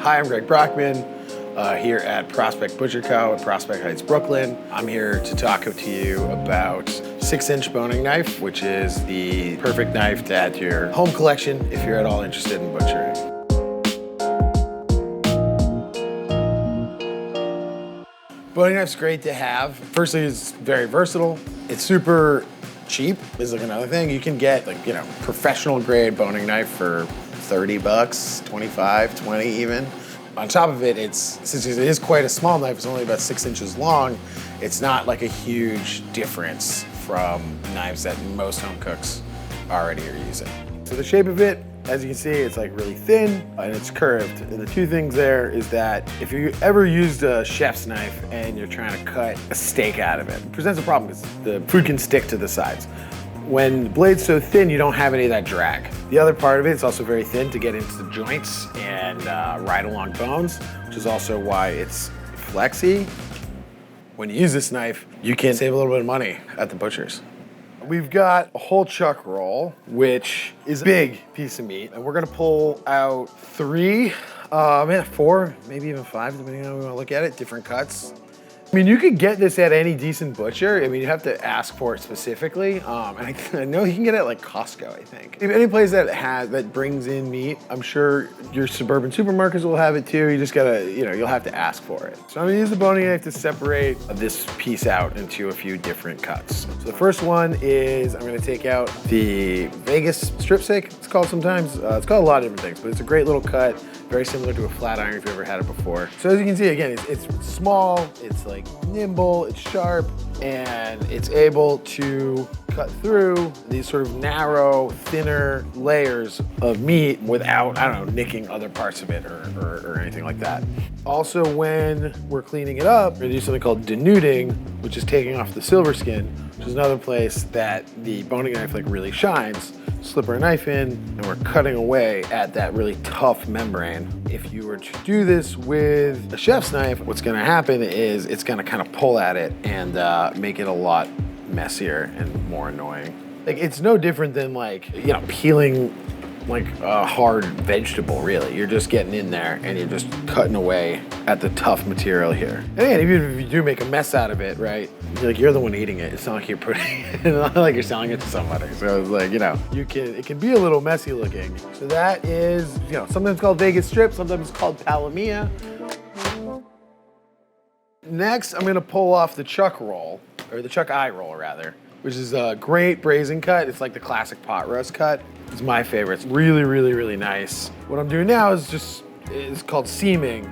Hi, I'm Greg Brockman here at Prospect Butcher Co. in Prospect Heights, Brooklyn. I'm here to talk to you about 6-inch boning knife, which is the perfect knife to add to your home collection if you're at all interested in butchering. Boning knife's great to have. Firstly, it's very versatile. It's super cheap is like another thing. You can get professional grade boning knife for 30 bucks, 25, 20 even. On top of it, since it is quite a small knife, it's only about 6 inches long, it's not like a huge difference from knives that most home cooks already are using. So the shape of it, as you can see, it's like really thin and it's curved. And the two things there is that if you ever used a chef's knife and you're trying to cut a steak out of it, it presents a problem because the food can stick to the sides. When the blade's so thin, you don't have any of that drag. The other part of it, it's also very thin to get into the joints and ride along bones, which is also why it's flexy. When you use this knife, you can save a little bit of money at the butcher's. We've got a whole chuck roll, which is a big piece of meat, and we're gonna pull out 4, maybe even 5, depending on how we wanna look at it, different cuts. I mean, you could get this at any decent butcher. I mean, you have to ask for it specifically. And I know you can get it at like Costco, I think. If any place that brings in meat, I'm sure your suburban supermarkets will have it too. You just gotta, you'll have to ask for it. So I'm gonna use the boning knife to separate this piece out into a few different cuts. So the first one is I'm gonna take out the Vegas strip steak, it's called sometimes. It's called a lot of different things, but it's a great little cut. Very similar to a flat iron if you've ever had it before. So as you can see, again, it's small, it's like nimble, it's sharp, and it's able to cut through these sort of narrow, thinner layers of meat without, nicking other parts of it or anything like that. Also, when we're cleaning it up, we're gonna do something called denuding, which is taking off the silver skin, which is another place that the boning knife really shines. Slip our knife in and we're cutting away at that really tough membrane. If you were to do this with a chef's knife, what's gonna happen is it's gonna kind of pull at it and make it a lot messier and more annoying. It's no different than peeling a hard vegetable, really. You're just getting in there and you're just cutting away at the tough material here. And again, even if you do make a mess out of it, right? You're the one eating it. It's not like you're it's not like you're selling it to somebody. So it's it can be a little messy looking. So that is, sometimes called Vegas strip, sometimes it's called Palomilla. Next, I'm gonna pull off the chuck roll, or the chuck eye roll rather, which is a great braising cut. It's like the classic pot roast cut. It's my favorite. It's really, really, really nice. What I'm doing now is it's called seaming,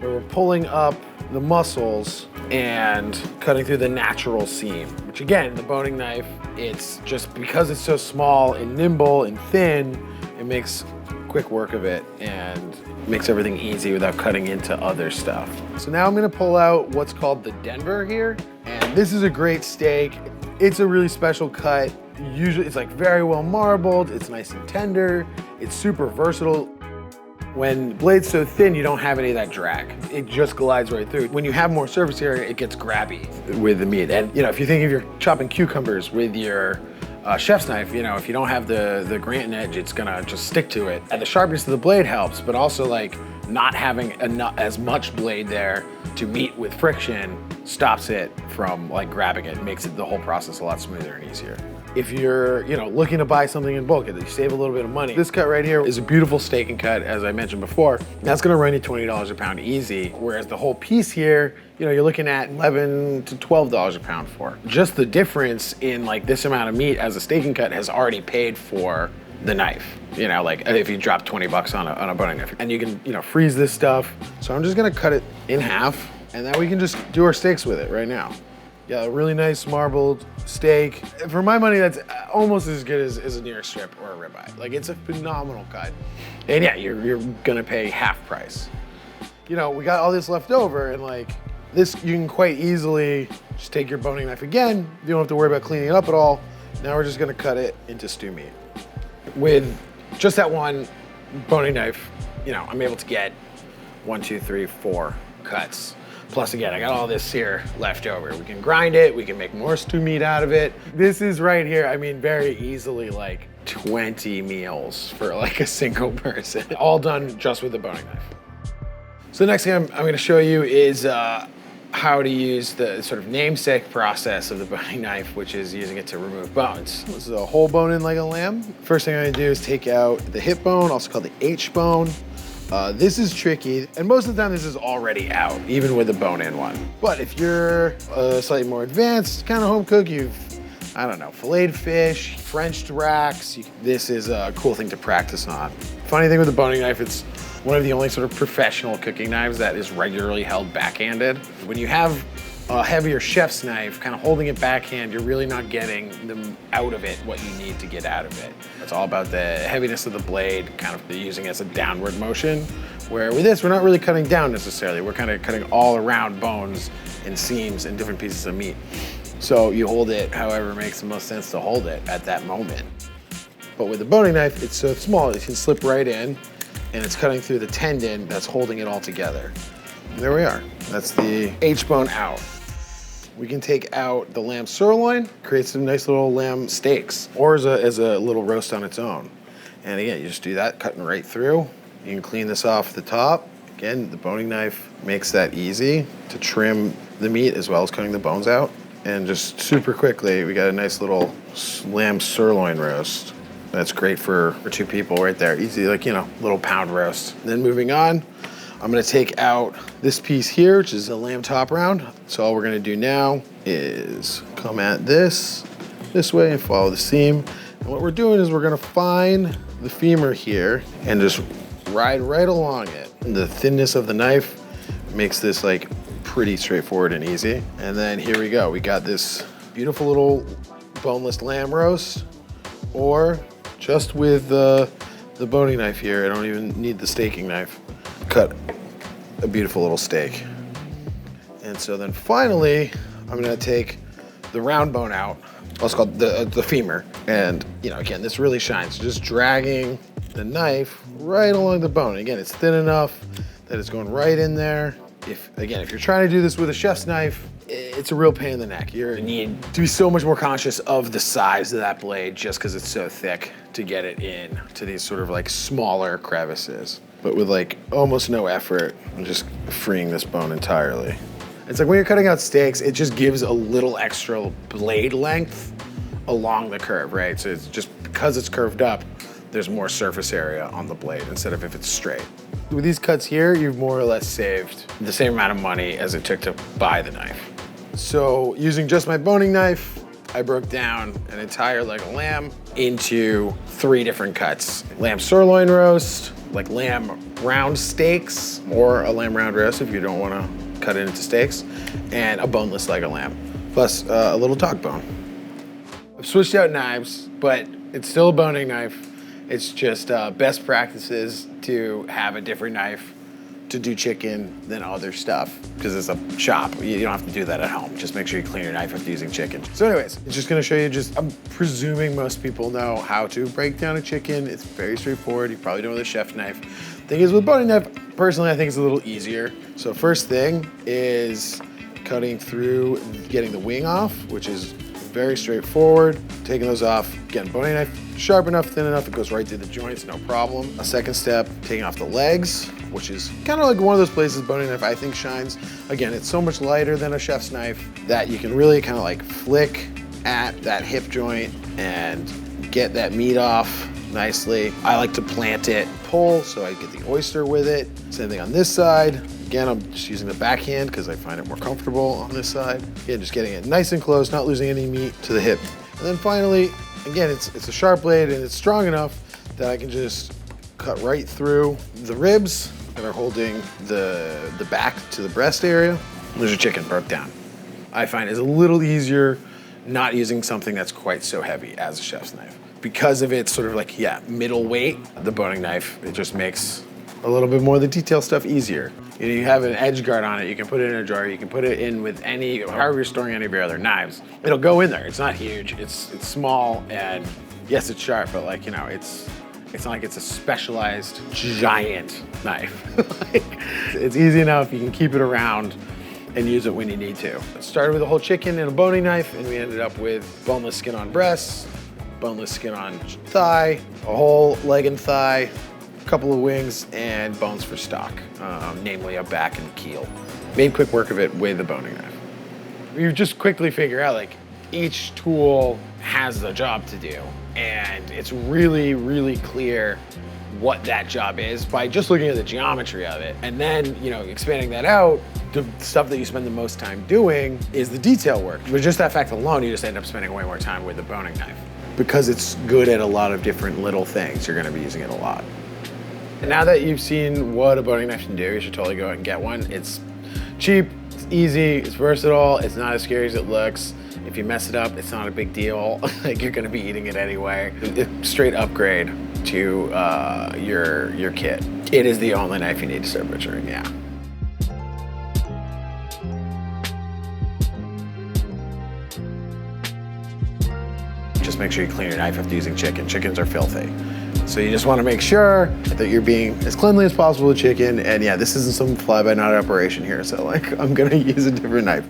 where we're pulling up the muscles and cutting through the natural seam, which again, the boning knife, it's just because it's so small and nimble and thin, it makes quick work of it and makes everything easy without cutting into other stuff. So now I'm gonna pull out what's called the Denver here, and this is a great steak. It's a really special cut. Usually it's very well marbled, it's nice and tender, it's super versatile. When the blade's so thin, you don't have any of that drag. It just glides right through. When you have more surface area, it gets grabby with the meat. And if you think if you're chopping cucumbers with your chef's knife, if you don't have the Granton edge, it's gonna just stick to it. And the sharpness of the blade helps, but also not having as much blade there to meet with friction stops it from grabbing it. It makes the whole process a lot smoother and easier. If you're, looking to buy something in bulk, you save a little bit of money. This cut right here is a beautiful steak and cut, as I mentioned before. That's gonna run you $20 a pound easy, whereas the whole piece here, you're looking at $11 to $12 a pound for. Just the difference in this amount of meat as a steak and cut has already paid for the knife. If you drop 20 bucks on a boning knife. And you can, freeze this stuff. So I'm just gonna cut it in half, and then we can just do our steaks with it right now. Yeah, a really nice marbled steak. For my money, that's almost as good as a New York strip or a ribeye. It's a phenomenal cut. And yeah, you're gonna pay half price. We got all this left over, and this, you can quite easily just take your boning knife again. You don't have to worry about cleaning it up at all. Now we're just gonna cut it into stew meat. With just that one boning knife, I'm able to get 1, 2, 3, 4 cuts. Plus again, I got all this here left over. We can grind it, we can make more stew meat out of it. This is right here, very easily 20 meals for a single person. All done just with the boning knife. So the next thing I'm going to show you is how to use the sort of namesake process of the boning knife, which is using it to remove bones. This is a whole bone in like a lamb. First thing I'm going to do is take out the hip bone, also called the H bone. This is tricky, and most of the time this is already out, even with the bone-in one. But if you're slightly more advanced kind of home cook, I don't know, filleted fish, Frenched racks, this is a cool thing to practice on. Funny thing with the boning knife, it's one of the only sort of professional cooking knives that is regularly held backhanded. When you have a heavier chef's knife, kind of holding it backhand, you're really not getting them out of it what you need to get out of it. It's all about the heaviness of the blade, kind of using it as a downward motion, where with this, we're not really cutting down necessarily. We're kind of cutting all around bones and seams and different pieces of meat. So you hold it however makes the most sense to hold it at that moment. But with the boning knife, it's so small, it can slip right in, and it's cutting through the tendon that's holding it all together. And there we are. That's the H-bone out. We can take out the lamb sirloin, create some nice little lamb steaks, or as a little roast on its own. And again, you just do that, cutting right through. You can clean this off the top. Again, the boning knife makes that easy to trim the meat as well as cutting the bones out. And just super quickly, we got a nice little lamb sirloin roast. That's great for 2 people right there. Easy, like, you know, little pound roast. And then moving on, I'm gonna take out this piece here, which is a lamb top round. So all we're gonna do now is come at this way and follow the seam. And what we're doing is we're gonna find the femur here and just ride right along it. And the thinness of the knife makes this like pretty straightforward and easy. And then here we go. We got this beautiful little boneless lamb roast, or just with the boning knife here. I don't even need the staking knife. Cut a beautiful little steak. And so then finally, I'm gonna take the round bone out. It's called the femur. And you know, again, this really shines. Just dragging the knife right along the bone. Again, it's thin enough that it's going right in there. If you're trying to do this with a chef's knife, it's a real pain in the neck. You need to be so much more conscious of the size of that blade just because it's so thick to get it in to these sort of like smaller crevices. But with like almost no effort, I'm just freeing this bone entirely. It's like when you're cutting out steaks, it just gives a little extra blade length along the curve, right? So it's just because it's curved up, there's more surface area on the blade instead of if it's straight. With these cuts here, you've more or less saved the same amount of money as it took to buy the knife. So using just my boning knife, I broke down an entire leg of lamb into 3 different cuts. Lamb sirloin roast, like lamb round steaks, or a lamb round roast if you don't want to cut it into steaks, and a boneless leg of lamb, plus a little dog bone. I've switched out knives, but it's still a boning knife. It's just best practices to have a different knife to do chicken than other stuff, because it's a chop. You don't have to do that at home. Just make sure you clean your knife after using chicken. So anyways, it's just gonna show you I'm presuming most people know how to break down a chicken. It's very straightforward. You probably know with a chef knife. Thing is with boning knife, personally, I think it's a little easier. So first thing is cutting through, getting the wing off, which is very straightforward. Taking those off, again, boning knife, sharp enough, thin enough, it goes right through the joints, no problem. A second step, taking off the legs, which is kind of like one of those places boning knife I think shines. Again, it's so much lighter than a chef's knife that you can really kind of like flick at that hip joint and get that meat off nicely. I like to plant it, pull, so I get the oyster with it. Same thing on this side. Again, I'm just using the backhand because I find it more comfortable on this side. Again, just getting it nice and close, not losing any meat to the hip. And then finally, again, it's a sharp blade and it's strong enough that I can just cut right through the ribs that are holding the back to the breast area. There's your chicken broke down. I find it's a little easier not using something that's quite so heavy as a chef's knife. Because of its sort of like, middle weight, the boning knife, it just makes a little bit more of the detail stuff easier. You have an edge guard on it, you can put it in a jar, you can put it in with however you're storing any of your other knives. It'll go in there. It's not huge, it's small, and yes, it's sharp, but like, it's not like it's a specialized giant knife. It's easy enough, you can keep it around and use it when you need to. Started with a whole chicken and a boning knife, and we ended up with boneless skin on breasts, boneless skin on thigh, a whole leg and thigh, couple of wings, and bones for stock, namely a back and keel. Made quick work of it with a boning knife. You just quickly figure out like each tool has a job to do, and it's really, really clear what that job is by just looking at the geometry of it. And then, you know, expanding that out, the stuff that you spend the most time doing is the detail work. But just that fact alone, you just end up spending way more time with the boning knife. Because it's good at a lot of different little things, you're gonna be using it a lot. And now that you've seen what a boning knife can do, you should totally go out and get one. It's cheap, it's easy, it's versatile, it's not as scary as it looks. If you mess it up, it's not a big deal. Like, you're gonna be eating it anyway. It's a straight upgrade to your kit. It is the only knife you need to start butchering, yeah. Just make sure you clean your knife after using chicken. Chickens are filthy. So you just wanna make sure that you're being as cleanly as possible with chicken. And yeah, this isn't some fly-by-night operation here. So like, I'm gonna use a different knife.